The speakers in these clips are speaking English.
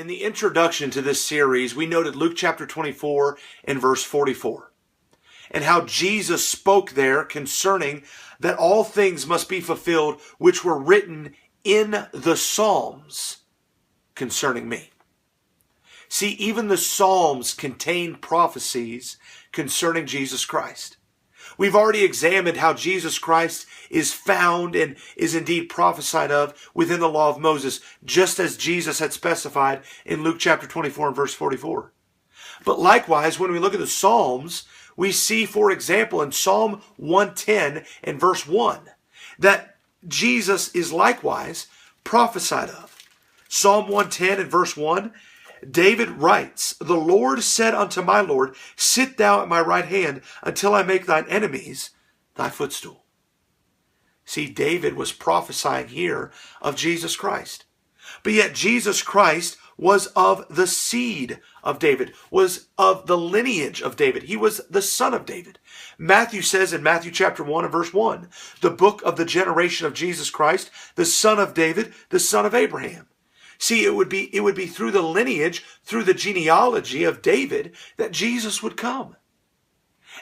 In the introduction to this series, we noted Luke chapter 24 and verse 44, and how Jesus spoke there concerning that all things must be fulfilled which were written in the Psalms concerning me. See, even the Psalms contain prophecies concerning Jesus Christ. We've already examined how Jesus Christ is found and is indeed prophesied of within the law of Moses, just as Jesus had specified in Luke chapter 24 and verse 44. But likewise, when we look at the Psalms, we see, for example, in Psalm 110 and verse 1, that Jesus is likewise prophesied of. Psalm 110 and verse 1, David writes, "The Lord said unto my Lord, sit thou at my right hand until I make thine enemies thy footstool." See, David was prophesying here of Jesus Christ. But yet Jesus Christ was of the seed of David, was of the lineage of David. He was the son of David. Matthew says in Matthew chapter 1 and verse 1, the book of the generation of Jesus Christ, the son of David, the son of Abraham. See, it would be through the lineage, through the genealogy of David that Jesus would come.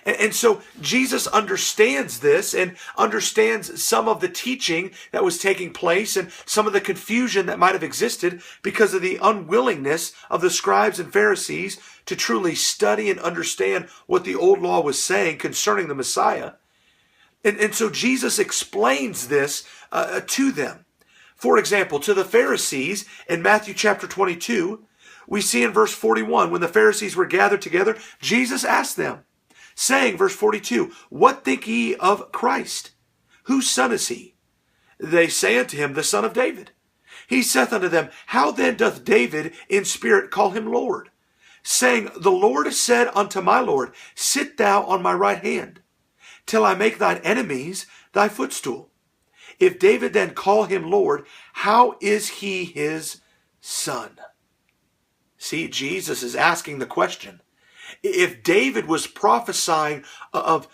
And so Jesus understands this and understands some of the teaching that was taking place and some of the confusion that might have existed because of the unwillingness of the scribes and Pharisees to truly study and understand what the old law was saying concerning the Messiah. And so Jesus explains this to them. For example, to the Pharisees in Matthew chapter 22, we see in verse 41, when the Pharisees were gathered together, Jesus asked them, saying, verse 42, "What think ye of Christ? Whose son is he?" They say unto him, "The son of David." He saith unto them, "How then doth David in spirit call him Lord? Saying, The Lord said unto my Lord, sit thou on my right hand, till I make thine enemies thy footstool. If David then call him Lord, how is he his son?" See, Jesus is asking the question. If David was prophesying of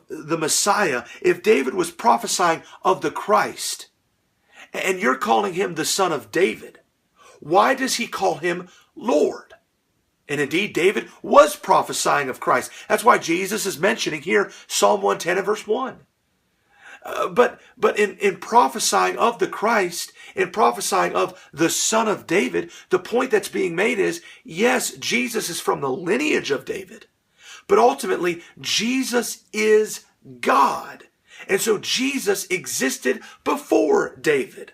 the Messiah, if David was prophesying of the Christ, and you're calling him the son of David, why does he call him Lord? And indeed, David was prophesying of Christ. That's why Jesus is mentioning here Psalm 110 and verse 1. But in prophesying of the Christ, in prophesying of the Son of David, the point that's being made is, yes, Jesus is from the lineage of David, but ultimately Jesus is God. And so Jesus existed before David.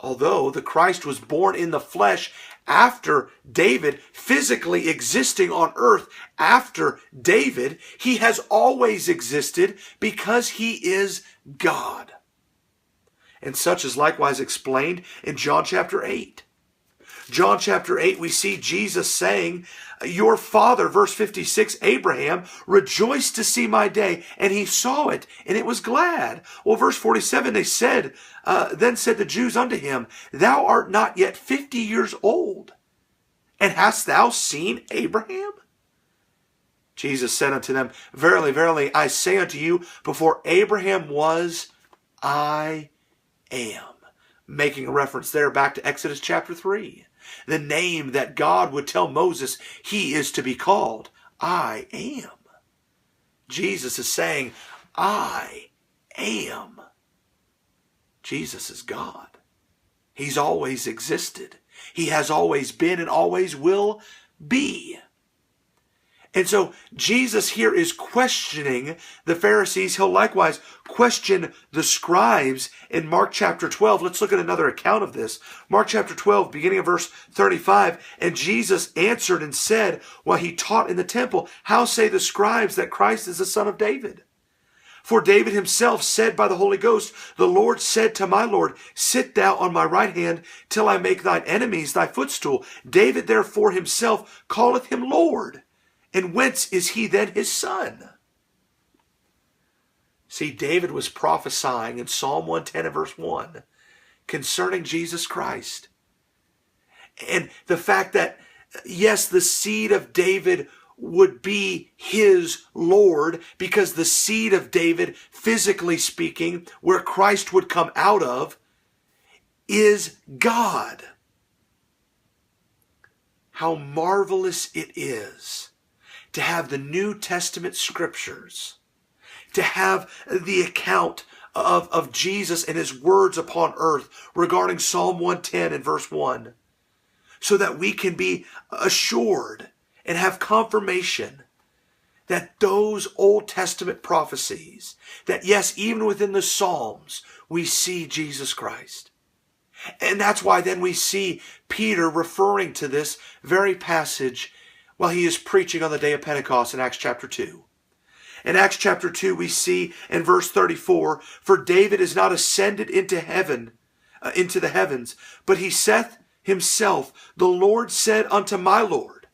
Although the Christ was born in the flesh after David, physically existing on earth after David, he has always existed because he is God. And such is likewise explained in John chapter 8. John chapter 8, we see Jesus saying, "Your father," verse 56, "Abraham, rejoiced to see my day, and he saw it, and it was glad." Well, verse 47, then said the Jews unto him, "Thou art not yet 50 years old, and hast thou seen Abraham?" Jesus said unto them, "Verily, verily, I say unto you, before Abraham was, I am." Making a reference there back to Exodus chapter 3. The name that God would tell Moses he is to be called, I am. Jesus is saying, I am. Jesus is God. He's always existed. He has always been and always will be. And so Jesus here is questioning the Pharisees. He'll likewise question the scribes in Mark chapter 12. Let's look at another account of this. Mark chapter 12, beginning of verse 35. "And Jesus answered and said, while he taught in the temple, How say the scribes that Christ is the son of David? For David himself said by the Holy Ghost, The Lord said to my Lord, Sit thou on my right hand, till I make thine enemies thy footstool. David therefore himself calleth him Lord. And whence is he then his son?" See, David was prophesying in Psalm 110 and verse 1 concerning Jesus Christ. And the fact that, yes, the seed of David would be his Lord, because the seed of David, physically speaking, where Christ would come out of, is God. how marvelous it is to have the New Testament scriptures, to have the account of Jesus and his words upon earth regarding Psalm 110 and verse 1, so that we can be assured and have confirmation that those Old Testament prophecies, that yes, even within the Psalms, we see Jesus Christ. And that's why then we see Peter referring to this very passage while he is preaching on the day of Pentecost in Acts chapter 2. In Acts chapter 2, we see in verse 34, "For David is not ascended into heaven, into the heavens, but he saith himself, the Lord said unto my Lord,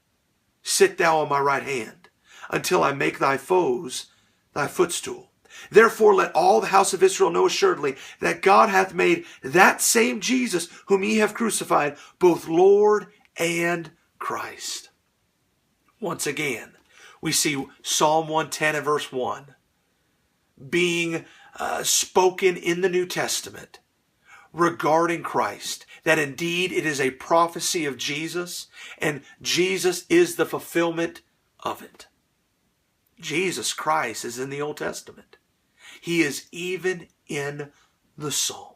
sit thou on my right hand, until I make thy foes thy footstool. Therefore let all the house of Israel know assuredly that God hath made that same Jesus whom ye have crucified, both Lord and Christ." Once again, we see Psalm 110 and verse 1 being spoken in the New Testament regarding Christ, that indeed it is a prophecy of Jesus, and Jesus is the fulfillment of it. Jesus Christ is in the Old Testament. He is even in the Psalms.